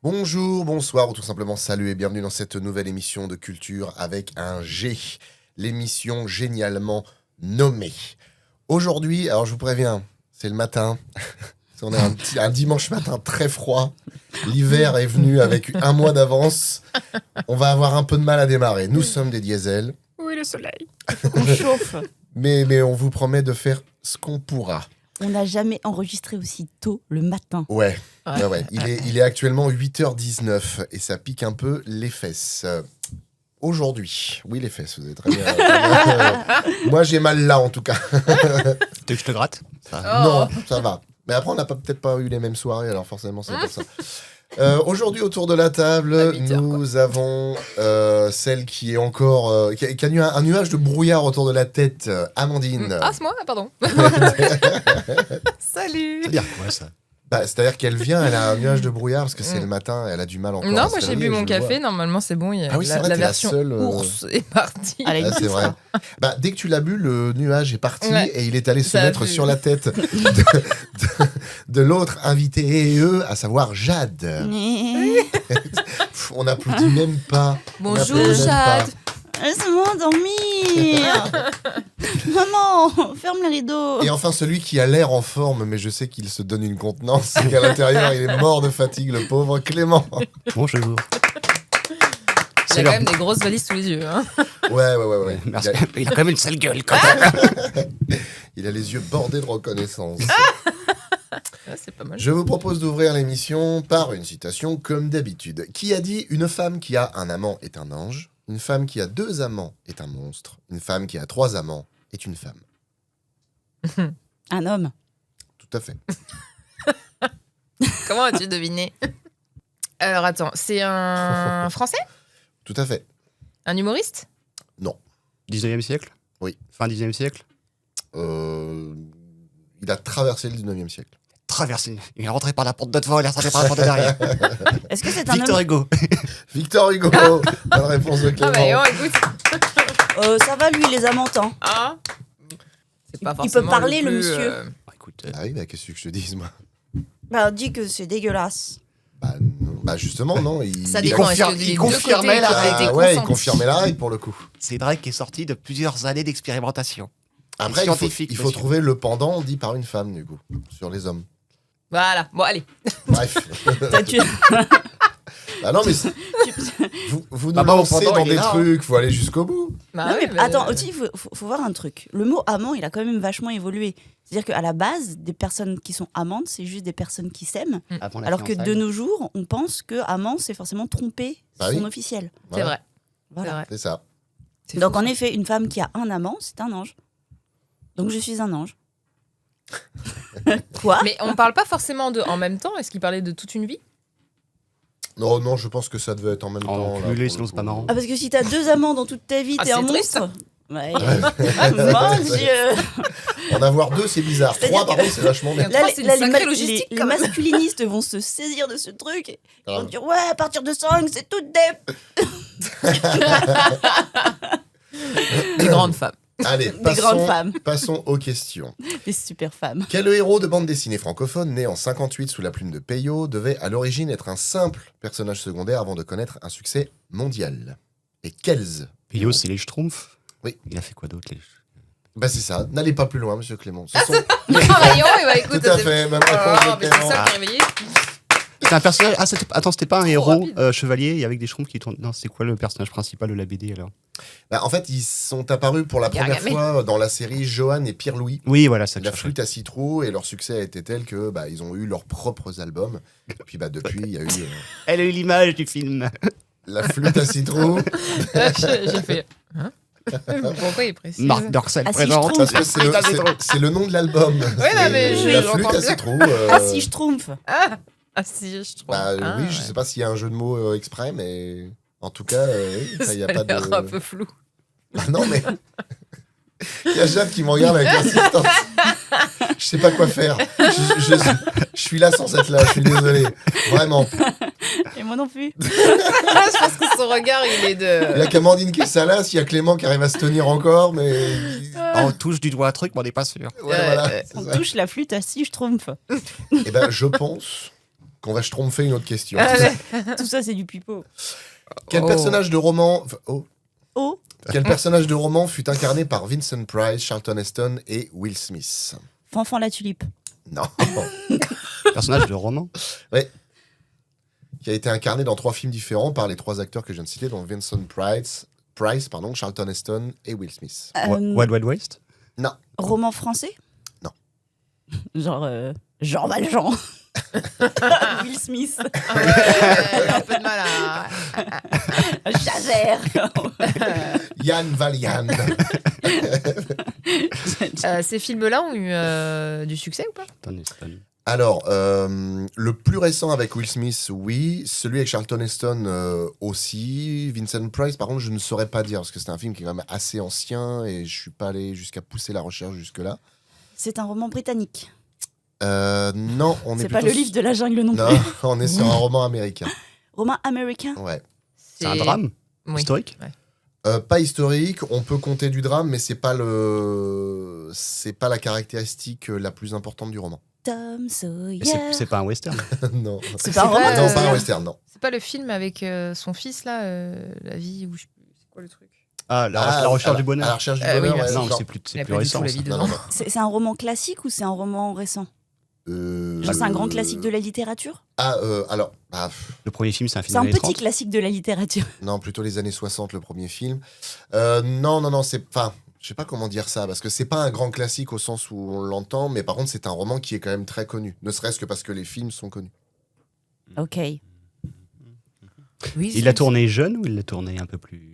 Bonjour, bonsoir ou tout simplement salut et bienvenue dans cette nouvelle émission de culture avec un G, l'émission génialement nommée. Aujourd'hui, alors je vous préviens, c'est le matin, on est un dimanche matin très froid, l'hiver est venu avec un mois d'avance, on va avoir un peu de mal à démarrer. Nous sommes des diesels. Oui, le soleil. On chauffe. Mais on vous promet de faire ce qu'on pourra. On n'a jamais enregistré aussi tôt le matin. Ouais. Il est actuellement 8h19 et ça pique un peu les fesses. Aujourd'hui, oui les fesses, vous êtes très bien. Moi j'ai mal là en tout cas. Tu veux que je te gratte Non, ça va. Mais après on n'a peut-être pas eu les mêmes soirées, alors forcément c'est pour ça. Aujourd'hui autour de la table, nous avons celle qui est encore qui a eu un nuage de brouillard autour de la tête, Amandine. Ah, c'est moi? Pardon. Salut. C'est dire quoi ça? C'est-à-dire qu'elle vient, elle a un nuage de brouillard parce que c'est le matin, elle a du mal encore. Non, à se moi j'ai réveiller, bu mon je le café, vois. normalement c'est bon. Ah oui, c'est vrai, la t'es la version seule, ours est partie. Allez, Ah, c'est vrai. Dès que tu l'as bu, le nuage est parti et il est allé se Ça a mettre vu. sur la tête de l'autre invité, à savoir Jade. On n'applaudit même pas. On Bonjour n'applaudit même pas. Jade. Laisse-moi dormir. Maman, ferme les rideaux. Et enfin, celui qui a l'air en forme, mais je sais qu'il se donne une contenance, c'est qu'à l'intérieur, il est mort de fatigue, le pauvre Clément. Bonjour. Il a quand même des grosses valises sous les yeux. Hein. Ouais. Merci. Il a quand même une sale gueule quand même. Il a les yeux bordés de reconnaissance. Ah, c'est pas mal. Je vous propose d'ouvrir l'émission par une citation comme d'habitude. Qui a dit « Une femme qui a un amant est un ange, une femme qui a 2 amants est un monstre, une femme qui a 3 amants est une femme ». Un homme. Tout à fait. Comment as-tu deviné? Alors attends, c'est un Français? Tout à fait. Un humoriste? 19e siècle? Oui. Fin 19e siècle? Il a traversé le 19e siècle. Traversé. Il est rentré par la porte de devant, il est rentré par la porte de derrière. Est-ce que c'est un Victor homme Hugo. Victor Hugo. Bonne réponse de Ah Clément. bah écoute. Ça va, lui, il les a mentants. Ah. C'est pas Il forcément peut parler, le plus, monsieur. Écoute, Ah oui, qu'est-ce que je te dise, moi? Bah, dis que c'est dégueulasse. Non. Justement, non. Ça Il dépend. Est-ce confirme- que il les deux confirmait côtés la ont règle. été Ouais, il consentis? confirmait la règle pour le coup. c'est Drake qui est sorti de plusieurs années d'expérimentation. Après, Scientifique, il faut monsieur. trouver le pendant dit par une femme, du coup, sur les hommes. Voilà. Bon, allez. Bref. Tu- Ah non, mais vous nous Bah, au lancez pendant, dans il est des là, hein. trucs, faut aller jusqu'au bout. Bah Non, oui, mais attends, aussi, il faut voir un truc. Le mot amant, il a quand même vachement évolué. C'est-à-dire qu'à la base, des personnes qui sont amantes, c'est juste des personnes qui s'aiment. Avant la Alors que fiançaille. de nos jours, on pense que amant, c'est forcément tromper Bah son oui. officiel. C'est Voilà, vrai. Voilà. C'est vrai. c'est ça. C'est Donc fou, en ça. effet, une femme qui a un amant, c'est un ange. Donc je suis un ange. Quoi? Mais on parle pas forcément de en même temps. Est-ce qu'il parlait de toute une vie? Non, je pense que ça devait être en même temps. En là, cumulé, pour sinon le c'est pas coup. marrant. Ah, parce que si t'as 2 amants dans toute ta vie, Ah, t'es un c'est triste. monstre. Ouais. Mon Dieu. En avoir 2, c'est bizarre. C'est-à-dire 3, par contre, c'est vachement bien. Là, c'est une sacrée les, logistique, les quand même. masculinistes vont se saisir de ce truc. Ils vont Grave. dire ouais, à partir de 5, c'est toutes des. Des grandes femmes. Allez, grandes femmes. passons aux questions. Des super femmes. Quel héros de bande dessinée francophone, né en 58 sous la plume de Peyo, devait à l'origine être un simple personnage secondaire avant de connaître un succès mondial? Et quels? Pio, c'est les Schtroumpfs. Oui. Il a fait quoi d'autre, les C'est ça. N'allez pas plus loin, monsieur Clément. Ce sont... Voyons, et bah écoute. Tout à fait, même réponse de Oh, mais c'est Clément. ça qui est réveillé. C'est un personnage. Ah, c'était pas un Trop héros rapide. chevalier avec des Schtroumpfs qui tournent. Non, c'est quoi le personnage principal de la BD alors? En fait, ils sont apparus pour la première Gargamel. fois dans la série Johan et Pierre-Louis. Oui, voilà, ça. La flûte à citron, et leur succès a été tel que ils ont eu leurs propres albums. Et puis depuis, il y a eu Elle a eu l'image du film. la flûte à citron. J'ai fait. Hein? Pourquoi il précise? Marc Dorcel Ah, si, présente. je Parce que c'est le nom de l'album. Ouais, non, mais C'est je la l'entends flûte à bien. citron. Ah si, je trompe. Ah si, je trouve. Oui, je sais pas s'il y a un jeu de mots exprès, mais en tout cas, il n'y a pas l'air un de. peu flou. Non, mais. Il y a Jade qui me regarde avec insistance. Je sais pas quoi faire. Je suis là sans être là, je suis désolé. Vraiment. Et moi non plus. Je pense que son regard, il est Il y de. a Camandine qui est salace, il y a Clément qui arrive à se tenir encore, mais. On touche du doigt un truc, mais on n'est pas sûr. Ouais, voilà. c'est On ça. touche la flûte à si, je trompe. Eh ben, je pense qu'on va schtroumpfer une autre question. Allez. Tout ça, c'est du pipeau. Quel Oh. personnage de roman... Oh, Quel personnage de roman fut incarné par Vincent Price, Charlton Heston et Will Smith? Fanfan la tulipe. Non. Personnage de roman. Qui a été incarné dans 3 films différents par les 3 acteurs que je viens de citer, dont Vincent Price, Charlton Heston et Will Smith. Wild Wild West. Roman français? Non. Genre Jean Valjean. Will Smith. Ah ouais, un peu de mal à. Javert. Yann Valian. Ces films-là ont eu du succès ou pas? Charlton Heston. Alors, le plus récent avec Will Smith, oui. Celui avec Charlton Heston aussi. Vincent Price, par contre, je ne saurais pas dire, parce que c'est un film qui est quand même assez ancien et je suis pas allé jusqu'à pousser la recherche jusque-là. C'est un roman britannique. Non, on est C'est pas plutôt le livre de la jungle non Non, plus. on est sur un roman américain. Roman américain. Ouais. C'est un drame Oui. historique. Pas historique, on peut compter du drame, mais c'est pas la caractéristique la plus importante du roman. Tom Sawyer. Mais c'est pas un western. Non. C'est pas un C'est roman. pas, Non, pas un western, non. C'est pas le film avec son fils là, la vie ou je sais plus. C'est quoi le truc? Ah, la recherche du À bonheur. la recherche du Oui, bonheur, merci. ouais, Non, genre- c'est plus, Il y a plus pas du récent. tout la ça. vie de- Non, non, non. C'est un roman classique ou c'est un roman récent? Genre, c'est un grand classique de la littérature? Alors, Le premier film, c'est un film C'est un des petit 30. classique de la littérature. non, plutôt les années 60, le premier film. Non, c'est... Enfin, je sais pas comment dire ça, parce que c'est pas un grand classique au sens où on l'entend, mais par contre, c'est un roman qui est quand même très connu. Ne serait-ce que parce que les films sont connus. Ok. Oui, Il l'a tourné jeune ou il l'a tourné un peu plus.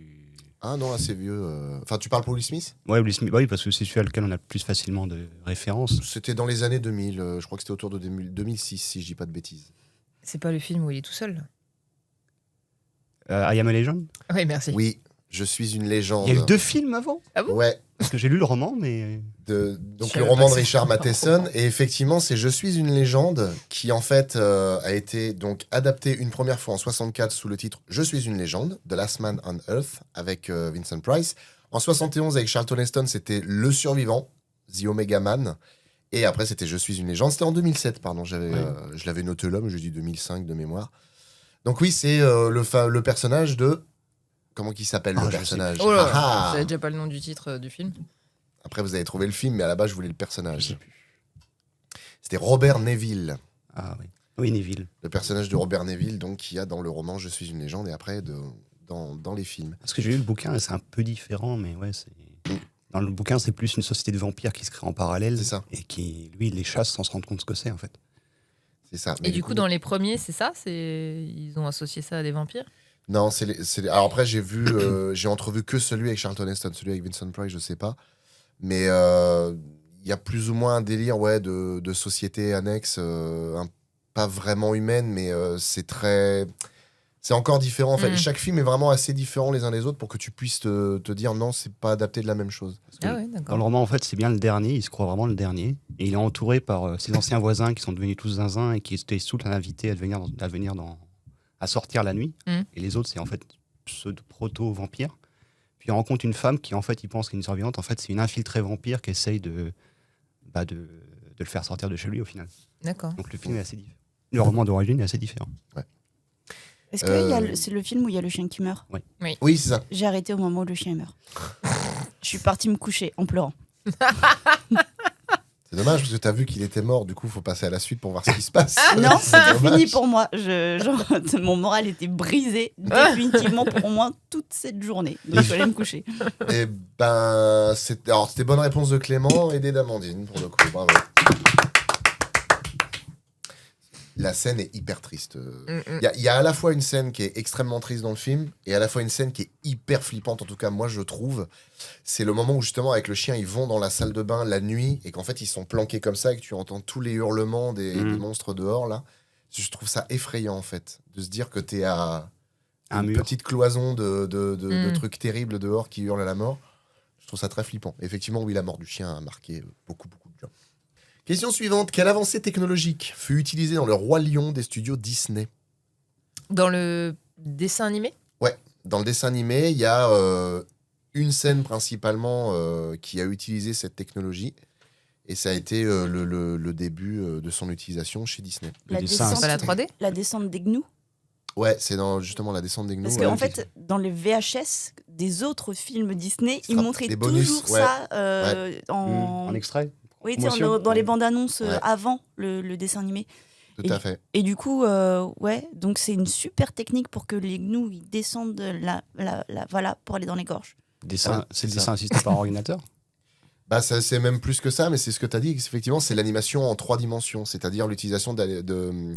Ah non, assez vieux. Enfin, tu parles pour Will Smith? Ouais, Will Smith, oui, parce que c'est celui à lequel on a le plus facilement de références. C'était dans les années 2000. Je crois que c'était autour de 2006, si je dis pas de bêtises. C'est pas le film où il est tout seul. I Am a Legend. Oui, merci. Oui, je suis une légende. Il y a eu 2 films avant. Ouais, Parce que j'ai lu le roman, mais. donc Je le savais roman pas de que Richard Matheson. Et effectivement, c'est Je suis une légende qui en fait a été donc adapté une première fois en 64 sous le titre Je suis une légende, The Last Man on Earth avec Vincent Price. En 71 avec Charlton Heston, c'était Le Survivant, The Omega Man. Et après, c'était Je suis une légende. C'était en 2007, pardon. Je l'avais noté là, mais je dis 2005 de mémoire. Donc oui, c'est le personnage de... Comment qu'il s'appelle, Ah, le je sais personnage? Oh là, Ah, vous ah. savez déjà pas le nom du titre du film? Après, vous avez trouvé le film, mais à la base, je voulais le Je personnage. sais plus. C'était Robert Neville, Ah oui. Oui, Neville. le personnage de Robert Neville, donc qui a dans le roman Je suis une légende, et après dans les films. Parce que j'ai lu le bouquin, c'est un peu différent, mais ouais, c'est. Dans le bouquin, c'est plus une société de vampires qui se crée en parallèle. C'est ça. Et qui, lui, les chasse sans se rendre compte ce que c'est, en fait. C'est ça. Et du coup, dans les premiers, c'est ça? Ils ont associé ça à des vampires? Non, alors après, j'ai entrevu que celui avec Charlton Heston, celui avec Vincent Price, je sais pas. Mais il y a plus ou moins un délire de société annexe, pas vraiment humaine, mais c'est encore différent en fait. Mm. Chaque film est vraiment assez différent les uns des autres pour que tu puisses te dire non, c'est pas adapté de la même chose. Parce que Ah ouais, dans d'accord. le roman, en fait, c'est bien le dernier, il se croit vraiment le dernier. Et il est entouré par ses anciens voisins qui sont devenus tous zinzins et qui étaient tous invités à sortir la nuit. Mm. Et les autres, c'est en fait proto-vampires. Puis il rencontre une femme qui, en fait, il pense qu'elle est une survivante. En fait, c'est une infiltrée vampire qui essaye de le faire sortir de chez lui au final. D'accord. Donc le film est assez différent. Le roman d'origine est assez différent. Est-ce que c'est le film où il y a le chien qui meurt? Oui, c'est ça. J'ai arrêté au moment où le chien meurt. Je suis partie me coucher en pleurant. C'est dommage parce que t'as vu qu'il était mort, du coup, faut passer à la suite pour voir ce qui se passe. Non, C'est c'était dommage. fini pour moi. Mon moral était brisé définitivement pour moi toute cette journée. Donc je suis allée me coucher. Et ben, c'était bonne réponse de Clément, aidé d'Amandine pour le coup. Bravo. La scène est hyper triste. Il y a à la fois une scène qui est extrêmement triste dans le film et à la fois une scène qui est hyper flippante, en tout cas moi je trouve. C'est le moment où justement avec le chien ils vont dans la salle de bain la nuit et qu'en fait ils sont planqués comme ça et que tu entends tous les hurlements des monstres dehors là. Je trouve ça effrayant en fait, de se dire que t'es à Un une mur. petite cloison de trucs terribles dehors qui hurlent à la mort. Je trouve ça très flippant. Effectivement, oui, la mort du chien a marqué beaucoup de gens. Question suivante. Quelle avancée technologique fut utilisée dans Le Roi Lion des studios Disney? Dans le dessin animé? Dans le dessin animé, il y a une scène principalement qui a utilisé cette technologie. Et ça a été le début de son utilisation chez Disney. Le La dessin, descente, Pas la 3D. la descente des gnous. Ouais, c'est dans justement la descente des gnous. Parce ouais, qu'en fait, dans les VHS des autres films Disney, ils montraient les bonus, toujours ouais. ça En extrait. Oui, tu sais, promotion. dans les bandes annonces Ouais. avant le dessin animé. tout à fait. Et du coup, ouais, donc c'est une super technique pour que les gnous ils descendent voilà, pour aller dans les gorges. Dessin, Ouais, c'est le c'est ça. dessin assisté par ordinateur. Bah, c'est même plus que ça, mais c'est ce que tu as dit. Effectivement, c'est l'animation en 3 dimensions, c'est-à-dire l'utilisation de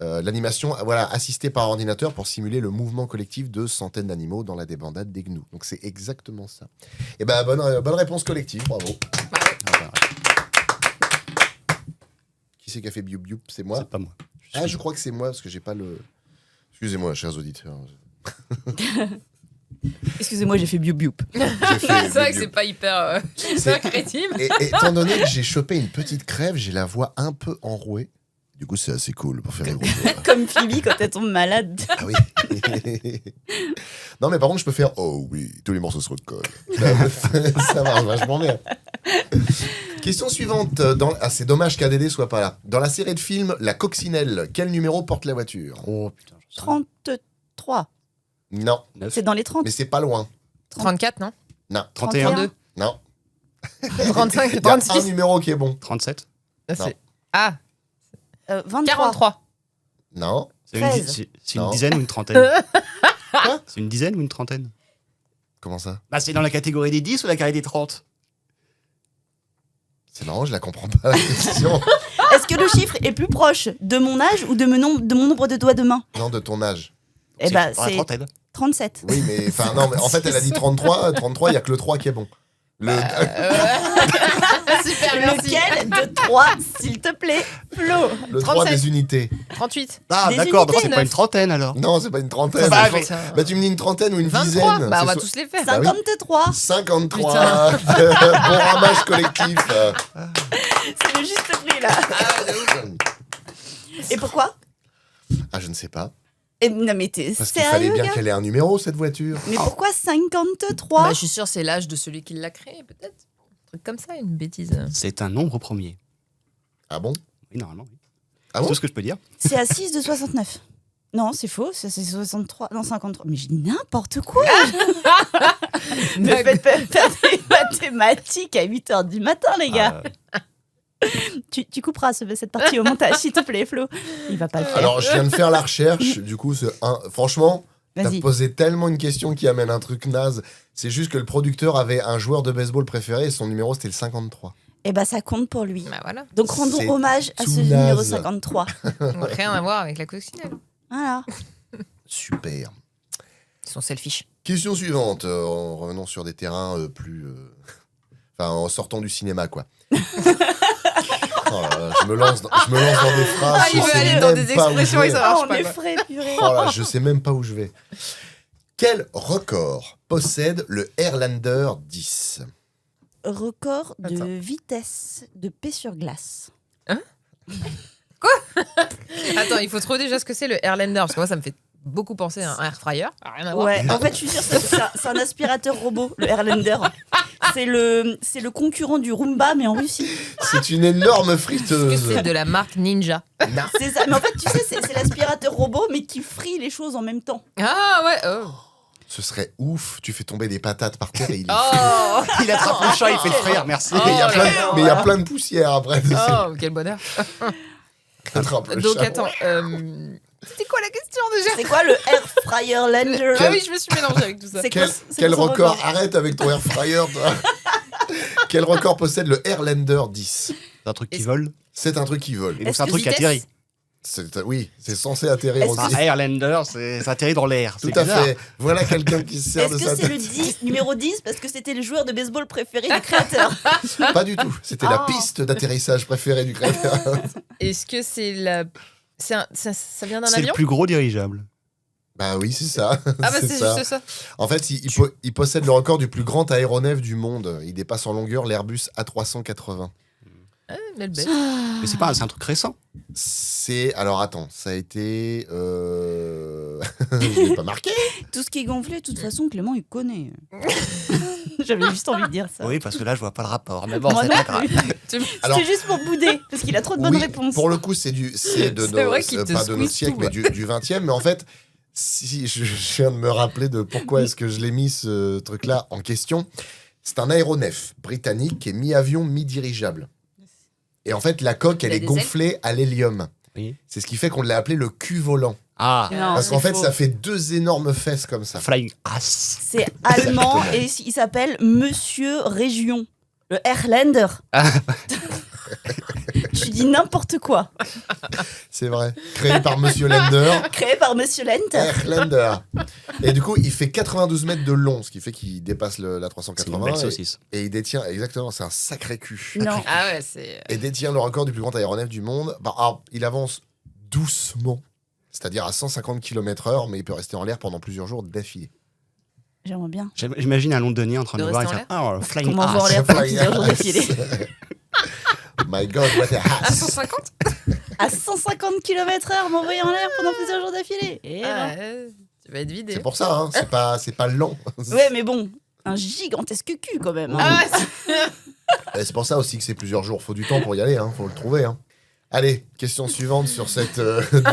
l'animation assistée par ordinateur pour simuler le mouvement collectif de centaines d'animaux dans la débandade des gnous. Donc c'est exactement ça. Et ben bonne réponse collective, bravo. Voilà. Qui c'est qui a fait bioup bioup? C'est moi. C'est pas moi. Ah, je crois que c'est moi parce que j'ai pas le. Excusez-moi, chers auditeurs. Excusez-moi, j'ai fait biou biou. J'ai fait C'est vrai bioup, que bioup. c'est pas hyper C'est- crédible. Et étant donné que j'ai chopé une petite crève, j'ai la voix un peu enrouée. Du coup, c'est assez cool pour faire les gros voix. Comme Phoebe quand elle tombe malade. Ah oui. Non, mais par contre, je peux faire oh oui, tous les morceaux se recollent. Ça marche vachement bien. Question suivante. C'est dommage qu'ADD soit pas là. Dans la série de films La Coccinelle, quel numéro porte la voiture? Oh putain. je sais. 33. Non, 9. C'est dans les 30. mais c'est pas loin. 34, non? Non, 31. 32. non. 35, Il y a un 36. numéro qui est bon. 37. Ah, 23. 43. Non. C'est 13. une Non. dizaine ou une trentaine? Quoi? C'est une dizaine ou une trentaine? Comment ça? Bah, c'est dans la catégorie des 10 ou la catégorie des 30? C'est marrant, je la comprends pas la question. Est-ce que le chiffre est plus proche de mon âge ou de mon nombre de doigts de main? Non, de ton âge. Eh ben, dans la c'est trentaine. 37. Oui, mais enfin non, mais en fait, elle a dit 33. 33, il y a que le 3 qui est bon. Le... Super, merci. Lequel de 3, s'il te plaît, Flo? le 3 37. des unités. 38. Ah, Des d'accord, donc unités, c'est pas une trentaine alors. Non, c'est pas une trentaine. Bah, Bah, mais- tu me dis une trentaine ou une 23. dizaine. Bah, on C'est va so- tous les faire. Bah oui. 53. 53. Bon ramage collectif. C'est le juste prix, là. Et pourquoi? Ah, je ne sais pas. Non, mais t'es Parce qu'il fallait sérieux, bien gars? qu'elle ait un numéro, cette voiture. Mais pourquoi 53? Bah, je suis sûre c'est l'âge de celui qui l'a créé, peut-être. Un truc comme ça, une bêtise. C'est un nombre premier. Ah bon? Oui, normalement, oui. Ah C'est bon? tout ce que je peux dire. C'est à 6 de 69. Non, c'est faux, c'est 63, non 53. Mais j'ai dit n'importe quoi. Ne faites pas faire des mathématiques à 8h du matin, les gars. Tu couperas cette partie au montage, s'il te plaît, Flo. Il va pas le faire. Alors, je viens de faire la recherche. Du coup, franchement, t'as Vas-y. posé tellement une question qui amène un truc naze. C'est juste que le producteur avait un joueur de baseball préféré et son numéro, c'était le 53. Eh ben, ça compte pour lui. Bah voilà. Donc, rendons C'est hommage à tout ce numéro naze. 53. Rien à voir avec la coccinelle. Voilà. Super. Ils sont selfish. Question suivante, en revenant sur des terrains plus... Enfin, en sortant du cinéma, quoi. Oh là là, je me lance dans des phrases, Ah, il je veut sais aller dans même des pas où je expressions et vais. ça marche Oh, on pas, est quoi. frais, purée. Oh là, je sais même pas où je vais. Quel record possède le Airlander 10? Record de Attends. vitesse de paix sur glace. Attends, il faut trouver déjà ce que c'est le Airlander, parce que moi, ça me fait beaucoup penser à un air fryer. Rien à voir. Ouais, en fait, je suis sûre, c'est un aspirateur robot, le Airlander. C'est le concurrent du Roomba, mais en Russie. C'est une énorme Est-ce que friteuse. c'est de la marque Ninja? C'est ça. Mais en fait, tu sais, c'est l'aspirateur robot, mais qui frit les choses en même temps. Ah ouais. Oh. Ce serait ouf, tu fais tomber des patates par terre et il est Oh, Il attrape le chat, il fait le frère, merci. Oh. Mais il y a plein de- là. mais il y a plein de poussière après. oh, quel bonheur. Attrape le Donc chat. attends, c'était quoi la question déjà? C'est quoi le Air Fryer Lander? Ah oui, je me suis mélangée avec tout ça. C'est Quel, quoi- c'est quel quoi son record? Arrête avec ton air fryer, toi. Quel record possède le Airlander 10? C'est un truc qui Est-ce- vole. C'est un truc qui vole. Et donc Est-ce c'est un que truc qui vitesse atterrit. Oui, c'est censé atterrir Est-ce aussi. Un Airlander, ça atterrit dans l'air. Tout C'est à bizarre. fait. Voilà quelqu'un qui se sert Est-ce de que sa c'est le tête. 10, numéro 10 parce que c'était le joueur de baseball préféré du créateur? Pas du tout. C'était la Oh. piste d'atterrissage préférée du créateur. Est-ce que c'est la. Ça vient d'un C'est le avion? plus gros dirigeable. Bah oui, c'est ça. Ah bah C'est c'est ça. juste ça. En fait, il possède le record du plus grand aéronef du monde. Il dépasse en longueur l'Airbus A380. Ah, belle bête. Mais c'est un truc récent. Alors attends, ça a été... Je l'ai pas marqué. Tout ce qui est gonflé, de toute façon, Clément, il connaît. J'avais juste envie de dire ça. Oui, parce que là, je vois pas le rapport. Mais bon, Moi c'est non pas grave. plus. Alors- C'était juste pour bouder, parce qu'il a trop de bonnes Oui, réponses. pour le coup, c'est de C'est nos, vrai qu'il te pas de nos squeeze siècles, tout, mais du 20e. Mais en fait, si je viens de me rappeler de pourquoi est-ce que je l'ai mis ce truc-là en question. C'est un aéronef britannique qui est mi-avion, mi-dirigeable. Et en fait, la coque, Il elle a est des gonflée à l'hélium. Oui. C'est ce qui fait qu'on l'a appelé le cul-volant. Ah, Non, Parce qu'en c'est fait, faux. ça fait 2 énormes fesses comme ça. Flying Ass. C'est allemand Exactement. et il s'appelle Monsieur Région. Le Airlander. Ah. Tu dis n'importe quoi. C'est vrai. Créé par Monsieur Lender. Créé par Monsieur Lenter. Airlander. Et du coup, il fait 92 mètres de long, ce qui fait qu'il dépasse la C'est une 380. belle Et, saucisse. et il détient, exactement, c'est un sacré cul. Non. Ah ouais, c'est. Et détient le record du plus grand aéronef du monde. Bah, alors, il avance doucement, c'est-à-dire à 150 km/h, mais il peut rester en l'air pendant plusieurs jours d'affilée. J'aimerais bien. J'imagine un Londonien en train De de voir et rester dire Ah, Flying Comment voir Ass. l'air pendant plusieurs jours d'affilée. My God, what a À ass. 150 À 150 km/h, m'envoyer en l'air pendant plusieurs jours d'affilée. Et ben. Tu vas être vidé. C'est pour ça, hein, c'est pas lent. Ouais, mais bon, un gigantesque cul quand même. hein. Ah ouais, Et c'est pour ça aussi que c'est plusieurs jours. Faut du temps pour y aller, hein, faut le trouver. Hein. Allez, question suivante sur cette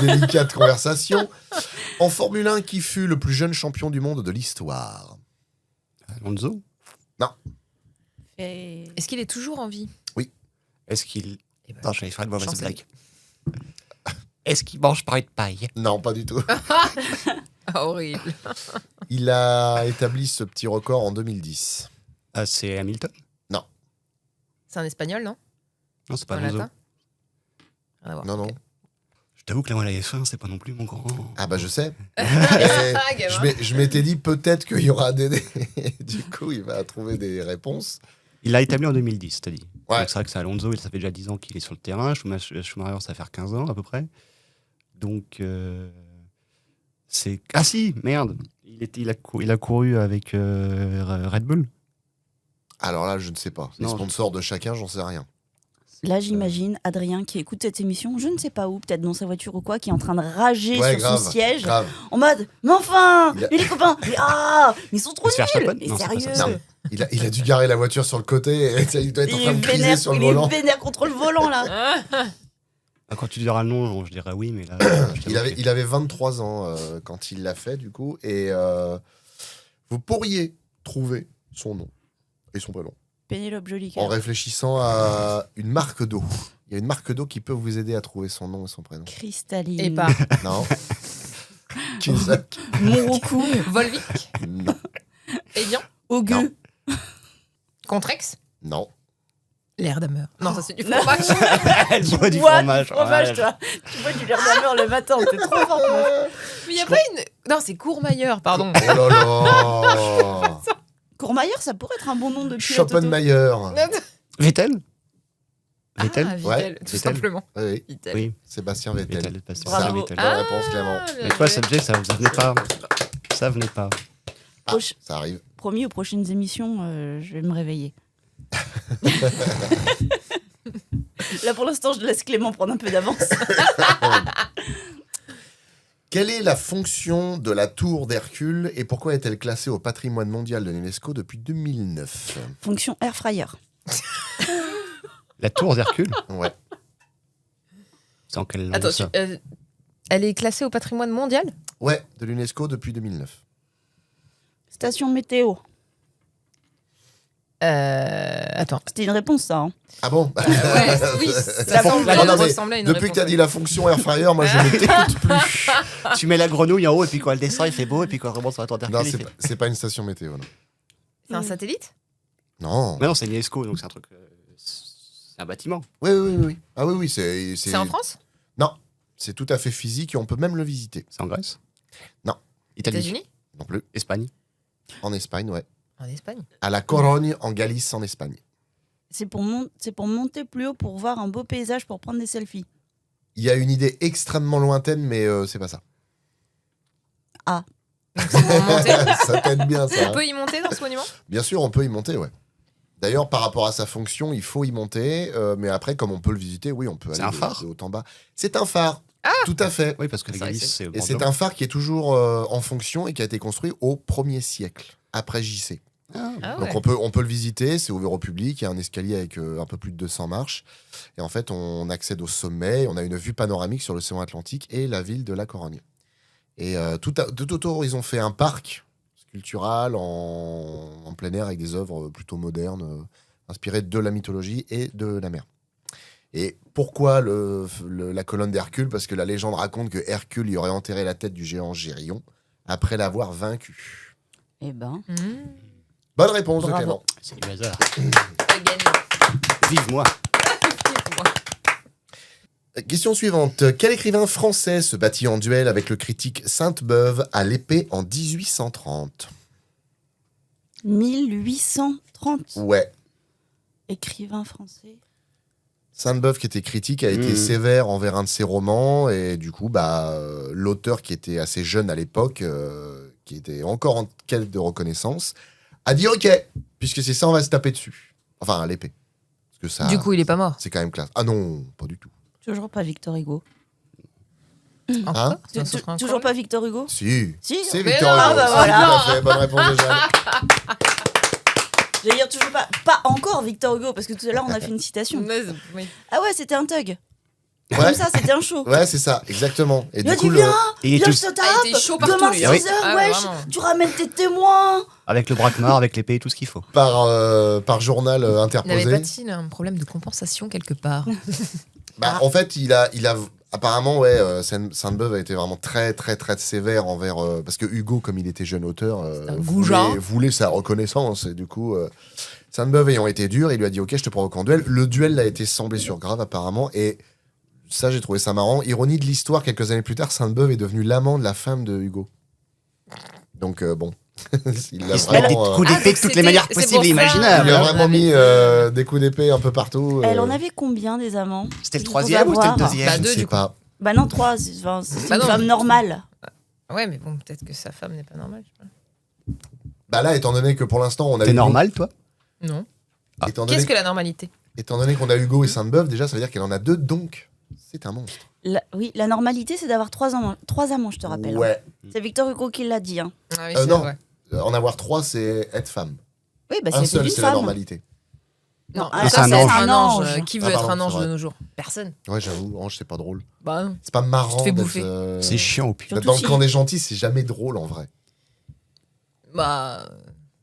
délicate conversation. En Formule 1, qui fut le plus jeune champion du monde de l'histoire? Alonso. Et- Est-ce qu'il est toujours en vie? Est-ce qu'il. Eh ben, Non, j'allais faire une mauvaise Chancel. blague. Est-ce qu'il mange pareil de paille? Non, pas du tout. Ah, horrible. Il a établi ce petit record en 2010. Ah, c'est Hamilton? C'est un espagnol, non? Non, c'est pas Un Alonso. latin? Rien à voir. Non, non. Ok. Je t'avoue que là, moi, la F1, c'est pas non plus mon grand. Ah bah je sais. Ah, Et gamin. je m'étais dit peut-être qu'il y aura des... Du coup, il va trouver des réponses. Il l'a établi en 2010, t'as dit. Ouais. Donc, c'est vrai que c'est Alonso, ça fait déjà 10 ans qu'il est sur le terrain. Schumacher, ça va faire 15 ans à peu près. Donc, c'est. Ah si, merde. Il a couru avec Red Bull. Alors là, je ne sais pas. Les Non. sponsors de chacun, j'en sais rien. Là, j'imagine Adrien qui écoute cette émission, je ne sais pas où, peut-être dans sa voiture ou quoi, qui est en train de rager Ouais, sur grave, son siège, grave. en mode mais enfin, Il a- mais les copains, mais ils sont trop Il se fait nuls, Verstappen mais Non, c'est pas sérieux. ça. Non. Il a dû garer la voiture sur le côté et il doit être en Il train est de criser vénère, sur le il est volant. vénère contre le volant là. Ah, quand tu diras le nom, je dirais oui, mais là. je Il t'avoue que- avait 23 ans quand il l'a fait, du coup, et vous pourriez trouver son nom et son prénom Pénélope Jolie. en réfléchissant à une marque d'eau. Il y a une marque d'eau qui peut vous aider à trouver son nom et son prénom. Cristalline. Et pas. Non. Kinzac. Monroku. Volvic. Non. Evian. Augueux. Contrex. Non. L'air d'ameur. Non, ça c'est du Non. fromage. Elle boit du Bois fromage. fromage, Ouais. toi. Tu bois du lait d'ameur le matin, t'es trop forte. meuf. Mais il y a pas une. Non, c'est Courmayeur, pardon. Oh là là. Courmayeur, ça pourrait être un bon nom de pilote auto. Schopenhauer. Vettel Ah, Vettel Vittel, Ouais, tout Vettel. simplement. Oui, oui. Vittel. Oui, Sébastien Vettel. Vettel. Parce que Bravo. c'est Vettel. Bonne réponse, Clément. bien Mais toi, joué. ça ça venait pas. Ça venait pas. Ah, Proche- ça arrive. Promis, aux prochaines émissions, je vais me réveiller. Là, pour l'instant, je laisse Clément prendre un peu d'avance. Quelle est la fonction de la tour d'Hercule et pourquoi est-elle classée au patrimoine mondial de l'UNESCO depuis 2009? Fonction air fryer. La tour d'Hercule Ouais. C'est en quelle langue Attends, ça elle est classée au patrimoine mondial? Ouais, de l'UNESCO depuis 2009. Station météo. Attends. C'était une réponse, ça. hein. Ah bon? Ouais, oui, ça Non, semblait non, mais ressembler à une Depuis que réponse. t'as dit la fonction air fryer, moi je ne t'écoute plus. Tu mets la grenouille en haut et puis quand elle descend, il fait beau et puis quand elle remonte sur la tour d'Hercule, Non, il c'est fait... pas, c'est pas une station météo, non. C'est un satellite? Non. Mais non, c'est l'UNESCO, donc c'est un truc... c'est un bâtiment. Oui, oui, oui, oui. Ah oui, oui, c'est... C'est en France? Non, c'est tout à fait physique et on peut même le visiter. C'est en Grèce Non. Italie. États-Unis? Non plus. Espagne. En Espagne, ouais. En Espagne. À la Corogne, en Galice, en Espagne. C'est pour monter plus haut pour voir un beau paysage pour prendre des selfies. Il y a une idée extrêmement lointaine, mais c'est pas ça. Donc c'est pour monter. Ça t'aide bien, ça. On hein. peut y monter dans ce monument? Bien sûr, on peut y monter, ouais. D'ailleurs, par rapport à sa fonction, il faut y monter. Mais après, comme on peut le visiter, oui, on peut C'est aller un phare de haut en bas. C'est un phare. Tout à fait. Oui, parce que C'est la vrai que Galice, c'est... au Et bord de c'est l'eau. un phare qui est toujours en fonction et qui a été construit au 1er siècle, après JC. Ah Donc ouais. on peut le visiter, c'est ouvert au public, il y a un escalier avec un peu plus de 200 marches. Et en fait, on accède au sommet, on a une vue panoramique sur l'océan Atlantique et la ville de La Corogne. Et tout autour, ils ont fait un parc sculptural en plein air avec des œuvres plutôt modernes, inspirées de la mythologie et de la mer. Et pourquoi la colonne d'Hercule? Parce que la légende raconte que Hercule y aurait enterré la tête du géant Gérion après l'avoir vaincu. Eh ben. Bonne réponse de Bravo. Clément. C'est du hasard. T'as gagné. Vive moi. Question suivante. Quel écrivain français se battit en duel avec le critique Sainte-Beuve à l'épée en 1830? 1830. Ouais. Écrivain français. Sainte-Beuve, qui était critique, a été sévère envers un de ses romans, et du coup, l'auteur, qui était assez jeune à l'époque, qui était encore en quête de reconnaissance, a dit OK, puisque c'est ça, on va se taper dessus. Enfin, à l'épée. Parce que ça, Du coup, il est pas mort. c'est quand même classe. Ah non, pas du tout. Toujours pas Victor Hugo. Hein Toujours pas Victor Hugo. Si, Si. c'est Mais Victor non, Hugo. bah Si, voilà. tout à fait. Bonne réponse de Jeanne. J'allais dire toujours pas encore Victor Hugo, parce que tout à l'heure on a fait une citation. Oui. Ah ouais, c'était un thug. Ouais. Comme ça, c'était un show. Ouais, c'est ça, exactement. Et Il a du coup, dit viens, Et viens, tout- je te tape. Ah, il était chaud partout, Demain lui. 6h, Ah ouais, wesh, vraiment. tu ramènes tes témoins. Avec le braquemar, avec l'épée et tout ce qu'il faut. par journal Il n'avait interposé. pas-t-il un problème de compensation quelque part? En fait, il a apparemment, Sainte-Beuve a été vraiment très, très, très sévère envers. Parce que Hugo, comme il était jeune auteur, un goujat. voulait sa reconnaissance. Et du coup, Sainte-Beuve ayant été dur, il lui a dit OK, je te provoque en duel. Le duel a été sans blessure grave, apparemment. Et ça, j'ai trouvé ça marrant. Ironie de l'histoire, quelques années plus tard, Sainte-Beuve est devenu l'amant de la femme de Hugo. Donc, bon. Il l'a Il se met des vraiment, coups Ah, d'épée donc de toutes les c'était- manières c'est possibles pour et ça. imaginables. il a Ah, vraiment on mis avait- des coups d'épée un peu partout. Elle en avait combien des amants? C'était le Pour troisième ou c'était le savoir. deuxième Bah, Je ne deux, sais du coup. pas. Bah non, 3. C'est une Bah non. femme normale. Ouais, mais bon, peut-être que sa femme n'est pas normale. Je sais Bah là, étant donné que pour l'instant, on a T'es Hugo- normal, toi? pas. Non. étant donné Qu'est-ce que la normalité? Étant donné qu'on a Hugo et Sainte-Beuve, déjà, ça veut dire qu'elle en a deux, donc c'est un monstre. Oui, la normalité, c'est d'avoir 3 amants, je te rappelle. Ouais. C'est Victor Hugo qui l'a dit. Hein. Ah oui, Non. vrai. En avoir trois, c'est être femme. Oui, bah Un c'est seul, une c'est la femme. normalité. Non, Ah, ça, c'est c'est un être un ange. ange. Qui veut Ah, être pardon, un ange c'est de vrai. nos jours? Personne. Ouais, j'avoue, Ange, c'est pas drôle. Bah non. C'est pas marrant. Tu te fais d'être, bouffer. C'est chiant au pire. Surtout Dans le si- camp des gentils, c'est jamais drôle en vrai. Bah.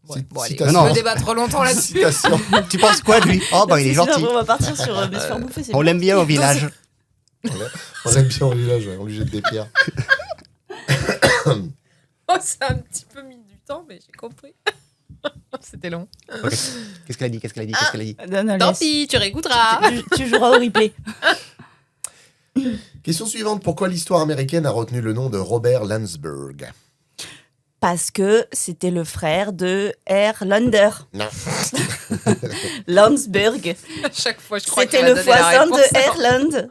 Ouais. Si- Bon, allez, citation. on Non. peut débattre longtemps là-dessus. Citation. Tu penses quoi de lui? Oh, bah, il est C'est gentil. On va partir sur se faire bouffer. c'est On bien. l'aime bien au village. On l'aime bien au village, ouais, on lui jette des pierres. Oh, ça a un petit peu mis du temps, mais j'ai compris. C'était long. Qu'est-ce qu'elle a dit? Qu'est-ce qu'elle a dit? Qu'est-ce qu'elle a dit? Non, non, Tant laisse. pis, tu réécouteras. Tu joueras au replay. Question suivante. Pourquoi l'histoire américaine a retenu le nom de Robert Landsberg? Parce que c'était le frère de Erlander. Non. Landsberg. À chaque fois, je crois qu'il C'était va le donner la voisin réponse. de Erland.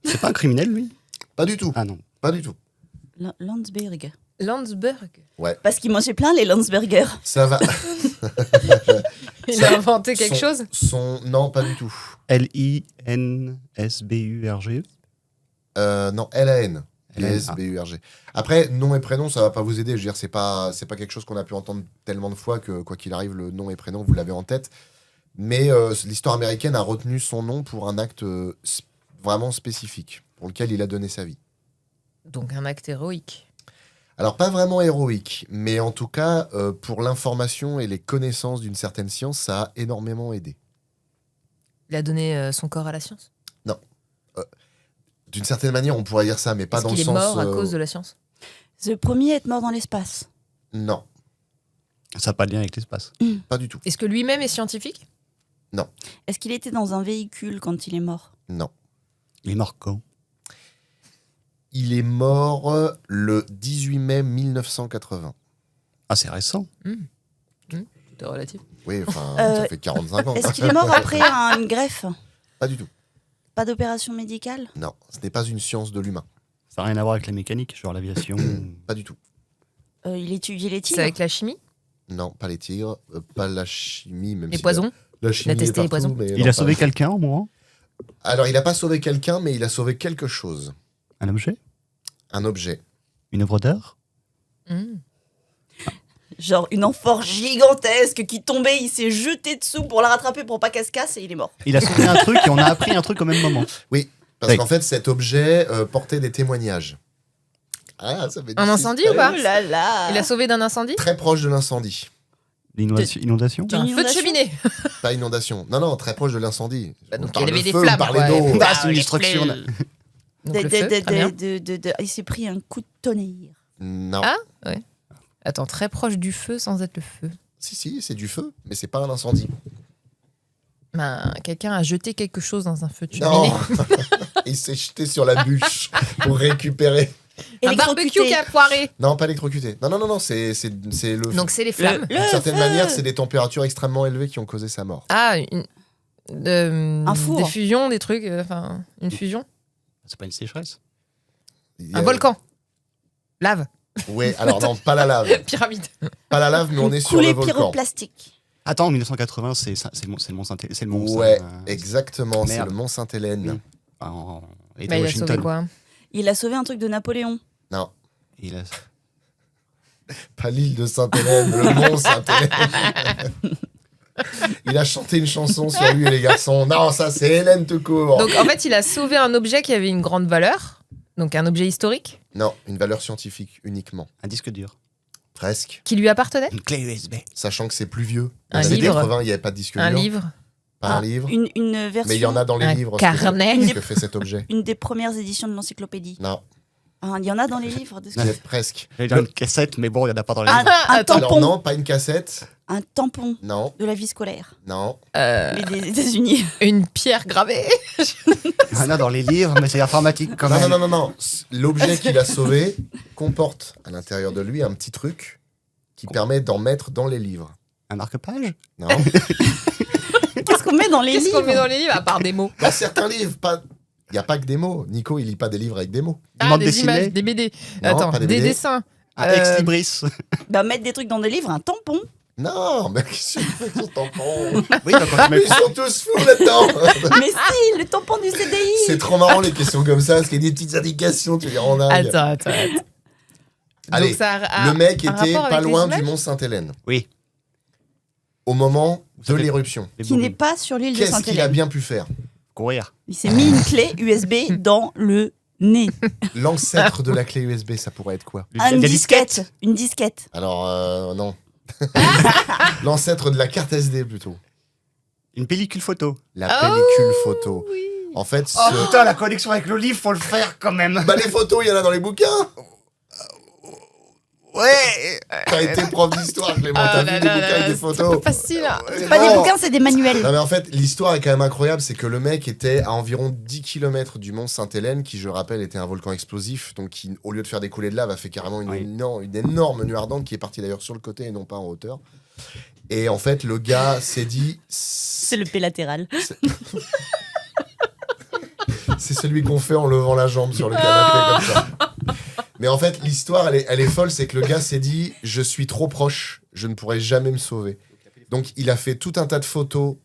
C'est pas un criminel, lui? Pas du tout. Ah non. Pas du tout. Landsberg. Landsberg. Parce qu'il mangeait plein les Landsberger. Ça va. Il a inventé quelque chose. Non, pas du tout. L-I-N-S-B-U-R-G-E. Non, L-A-N. L-A-N, S-B-U-R-G. Après, nom et prénom, ça va pas vous aider. Je veux dire, c'est pas quelque chose qu'on a pu entendre tellement de fois que, quoi qu'il arrive, le nom et prénom, vous l'avez en tête. Mais l'histoire américaine a retenu son nom pour un acte vraiment spécifique, pour lequel il a donné sa vie. Donc un acte héroïque. Alors, pas vraiment héroïque, mais en tout cas, pour l'information et les connaissances d'une certaine science, ça a énormément aidé. Il a donné son corps à la science. D'une certaine manière, on pourrait dire ça, mais pas Est-ce dans le qu'il est sens... mort à cause de la science? C'est le premier à être mort dans l'espace. Non, Ça n'a pas de lien avec l'espace. pas du tout. Est-ce que lui-même est scientifique? Est-ce qu'il était dans un véhicule quand il est mort? Non. Il est mort quand? Il est mort le 18 mai 1980. Ah, c'est récent. C'est relatif. Oui, enfin, Euh, ça fait 45 ans. Est-ce qu'il est mort après une greffe? Pas du tout. Pas d'opération médicale? Non, ce n'est pas une science de l'humain. Ça n'a rien à voir avec la mécanique, genre l'aviation. Pas du tout. Il étudiait les C'est tigres? avec la chimie? Non, pas les tigres, pas la chimie, même Les si poisons? La chimie Il a testé est les partout, poisons. mais Il non, a pas- sauvé quelqu'un au moins? Alors, il n'a pas sauvé quelqu'un, mais il a sauvé quelque chose. Un objet? Un objet. Une œuvre d'art? Hmm. Genre une amphore gigantesque qui tombait, il s'est jeté dessous pour la rattraper pour pas qu'elle se casse et il est mort. Il a sauvé un truc et on a appris un truc au même moment. Parce Oui. qu'en fait, cet objet portait des témoignages. Ah, ça fait Un du incendie suspense. ou pas Oh là là. Il a sauvé d'un incendie? Très proche de l'incendie. L'inondation Un feu de inondation cheminée. Pas inondation. Non, très proche de l'incendie. Bah, donc, On parle il y avait de des feu, flammes, on parlait quoi. d'eau. Bah, c'est une destruction. Donc, le feu, très bien. Il s'est pris un coup de tonnerre. Non. Ah. Attends, très proche du feu sans être le feu. Si, c'est du feu, mais c'est pas un incendie. Ben, quelqu'un a jeté quelque chose dans un feu de cheminée. Non. Il s'est jeté sur la bûche pour récupérer. Un barbecue qui a poiré. Non, pas électrocuté. Non, c'est le. Donc c'est les flammes. D'une certaine manière, c'est des températures extrêmement élevées qui ont causé sa mort. Ah, Un four. des fusions, des trucs, enfin, une fusion. C'est pas une sécheresse. Il y Un a- volcan. Lave. Ouais, alors non, pas la lave. Pyramide. Pas la lave, mais on est sur le Coulé volcan. pyroplastique. Attends, en 1980, c'est le Mont Saint-Hélène. C'est le Mont Ouais, Saint- exactement, c'est Merde. le Mont Sainte-Hélène. Oui. en- il était Bah, à il a sauvé Washington. quoi? Il a sauvé un truc de Napoléon. Non, Il a- pas l'île de Sainte-Hélène, le Mont Sainte-Hélène. Il a chanté une chanson sur lui et les garçons. Non, ça c'est Hélène tout court. Donc en fait, il a sauvé un objet qui avait une grande valeur. Donc un objet historique Non, une valeur scientifique uniquement. Un disque dur. Presque. qui lui appartenait. Une clé USB. Sachant que c'est plus vieux. Un Dans les années livre. 80, il n'y avait pas de disque Un dur. livre. Pas un livre. Une version. Mais il y en a dans les Un livres. carnet. Ce que fait cet objet. Une des premières éditions de l'encyclopédie. Non, Ah, il y en a dans les livres. de ce vous que- êtes presque. J'allais dire une cassette, mais bon, il n'y en a pas dans les Un, livres. un Attends. Alors tampon. non, pas une cassette. Un tampon Non, de la vie scolaire. non. Mais des États-Unis. Une pierre gravée. Il y en a dans les livres, mais c'est informatique quand Non, même. non. L'objet qu'il a sauvé comporte à l'intérieur de lui un petit truc qui permet d'en mettre dans les livres. Un marque-page. Non. Qu'est-ce qu'on met dans les Qu'est-ce livres qu'on met dans les livres à part des mots? Dans certains livres, pas. Il n'y a pas que des mots. Nico, il lit pas des livres avec des mots. Ah, bande des dessinée. images, des BD. Non, Attends, pas des des BD. dessins. Un Euh, ex-libris. Bah, mettre des trucs dans des livres, un tampon. Non, mais qu'est-ce que tu fais avec ton tampon? Oui, donc quand tu mets- Ils sont tous fous là-dedans. Mais si, le tampon du CDI. C'est trop marrant les questions comme ça, parce qu'il y a des petites indications, tu les rends dingue. Attends. Allez, Donc ça a le mec un était rapport pas avec les loin du images Mont Sainte-Hélène. Oui. Au moment Ça de fait- l'éruption. les Qui n'est bobines. pas sur l'île de Qu'est-ce qu'il a Sainte-Hélène. bien pu faire? Courir. Il s'est mis une clé USB dans le nez. L'ancêtre de la clé USB, ça pourrait être quoi? Il y a Une des disquette. Une disquette. Alors, non. L'ancêtre de la carte SD plutôt. Une pellicule photo. La Oh, pellicule photo. En fait, ce... Putain, la connexion avec le livre, faut le faire quand même. bah, les photos, il y en a dans les bouquins. Ouais. T'as été prof d'histoire, Clément. Ah T'as là vu des là bouquins là, avec des c'est photos. pas facile. Hein. Ouais, Pas des non. bouquins, c'est des manuels. Non mais en fait, l'histoire est quand même incroyable, c'est que le mec était à environ 10 km du mont Sainte-Hélène, qui je rappelle était un volcan explosif, donc qui au lieu de faire des coulées de lave a fait carrément Oui. une énorme nuée ardente qui est partie d'ailleurs sur le côté et non pas en hauteur. Et en fait, le gars s'est dit, C'est le P latéral. c'est celui qu'on fait en levant la jambe sur le canapé comme ça. Mais en fait, l'histoire, elle est folle, c'est que le gars s'est dit, je suis trop proche, je ne pourrai jamais me sauver. Donc il a fait tout un tas de photos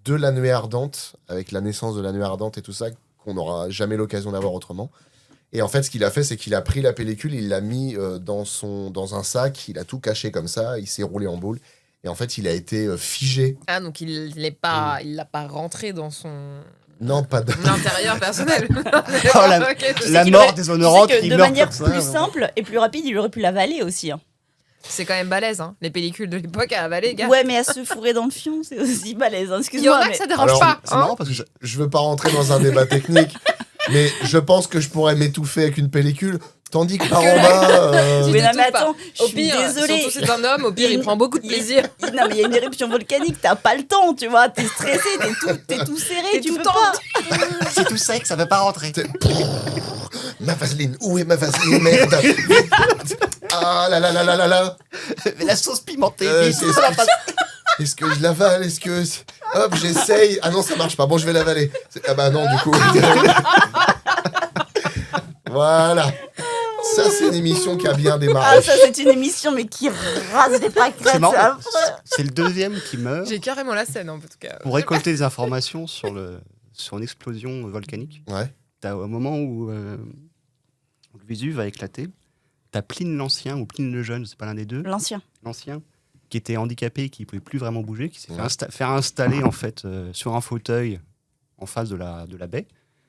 de la nuée ardente, avec la naissance de la nuée ardente et tout ça, qu'on n'aura jamais l'occasion d'avoir autrement. Et en fait, ce qu'il a fait, c'est qu'il a pris la pellicule, il l'a mis dans un sac, il a tout caché comme ça, il s'est roulé en boule. Et en fait, il a été figé. Ah, donc il l'a pas rentré dans son Non, pas de... intérieur personnel. Oh, la- Ok, La qu'il mort aurait- déshonorante Tu sais que qui de meurt manière comme ça. plus simple et plus rapide, il aurait pu l'avaler aussi. Hein. C'est quand même balèze, hein. Les pellicules de l'époque à avaler, gars. Ouais, mais à se fourrer dans le fion, c'est aussi balèze. Hein. Il y en Excuse-moi. a Mais... que ça dérange Alors, pas. C'est hein. marrant parce que Je veux pas rentrer dans un débat technique, mais je pense que je pourrais m'étouffer avec une pellicule, tandis que par en bas... Tu Mais non, t'étouffes mais pas. attends, je Au suis pire, désolée. surtout c'est un homme, au pire, il prend beaucoup de plaisir. Non, mais il y a une éruption volcanique, t'as pas le temps, tu vois. T'es stressé, t'es tout serré, T'es tu tout peux tendu. pas. c'est tout sec, ça veut pas rentrer. Ma vaseline, où est ma vaseline, merde? Ah là là là là là là. Mais la sauce pimentée. Est-ce que je l'avale? Est-ce que... Hop, j'essaye. Ah non, ça marche pas. Bon, je vais l'avaler. Ah bah non, du coup. Voilà. Ça, c'est une émission qui a bien démarré. Ah, ça, c'est une émission, mais qui rase des pâquerettes. C'est marrant. c'est affreux. C'est le deuxième qui meurt J'ai carrément la scène, en tout cas. pour récolter des informations sur une explosion volcanique. Ouais. T'as au moment où le Vésuve a éclaté, t'as Pline l'Ancien ou Pline le Jeune, c'est pas l'un des deux. L'ancien. L'ancien, qui était handicapé, qui pouvait plus vraiment bouger, qui s'est Ouais. faire installer en fait sur un fauteuil en face de la baie.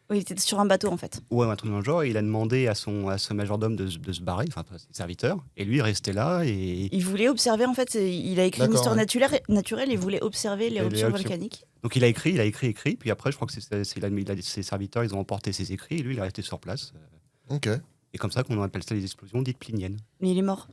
Oui, il était sur un bateau en fait. Ouais, un truc dans le genre. Et il a demandé à son majordome de se barrer, enfin à ses serviteurs. Et lui, il restait là et Il voulait observer en fait, il a écrit une D'accord, histoire ouais. naturelle et voulait observer l'éruption l'éruption. volcanique. donc il a écrit. Puis après, je crois que ses serviteurs, ils ont emporté ses écrits. Et lui, il est resté sur place. Ok. Et comme ça qu'on appelle ça les explosions dites pliniennes. Mais il est mort.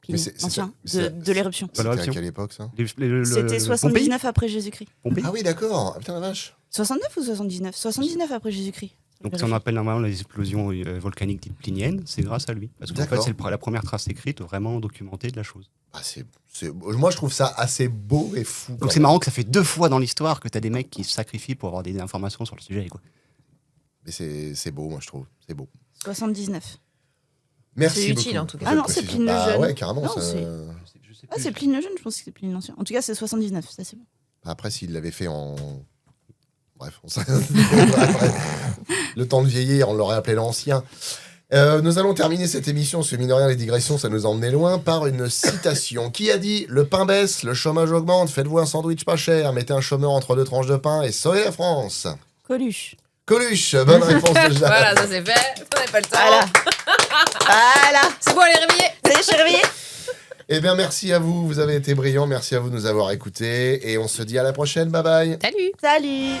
Mais c'est- L'ancien, c'est- de l'éruption. C'était à l'éruption. quelle époque, ça C'était 79 après Jésus-Christ. Pompéi. Ah oui, d'accord. Ah, putain, la vache. 69 ou 79 79 après Jésus-Christ. Donc, si on appelle normalement les explosions volcaniques dites pliniennes, c'est grâce à lui. Parce qu'en fait, D'accord. c'est la première trace écrite vraiment documentée de la chose. Ah, moi, je trouve ça assez beau et fou. quand Donc, c'est même. marrant que ça fait 2 fois dans l'histoire que tu as des mecs qui se sacrifient pour avoir des informations sur le sujet. Quoi. Mais c'est beau, moi, je trouve. C'est beau. 79. Merci C'est utile, beaucoup en tout cas. pour Ah non, cette c'est précision. Pline le Bah Jeune. ouais, carrément. Non, ça- c'est- Je sais Ah, plus. c'est Pline le Jeune, je pense que c'est Pline l'Ancien. En tout cas, c'est 79, ça c'est bon. Après, s'il l'avait fait en... Bref, bref. Le temps de vieillir, on l'aurait appelé l'ancien. Nous allons terminer cette émission, parce que mine de rien, les digressions, ça nous a emmené loin, par une citation. Qui a dit « Le pain baisse, le chômage augmente, faites-vous un sandwich pas cher, mettez un chômeur entre 2 tranches de pain et sauvez la France ». Coluche. Coluche, bonne réponse de Jeanne. Voilà, ça c'est fait. On n'a pas le temps. Voilà. Voilà. C'est bon, elle est réveillée. Ça y est, je suis réveillée. Eh bien, merci à vous, vous avez été brillants, merci à vous de nous avoir écoutés, et on se dit à la prochaine, bye bye. Salut. Salut.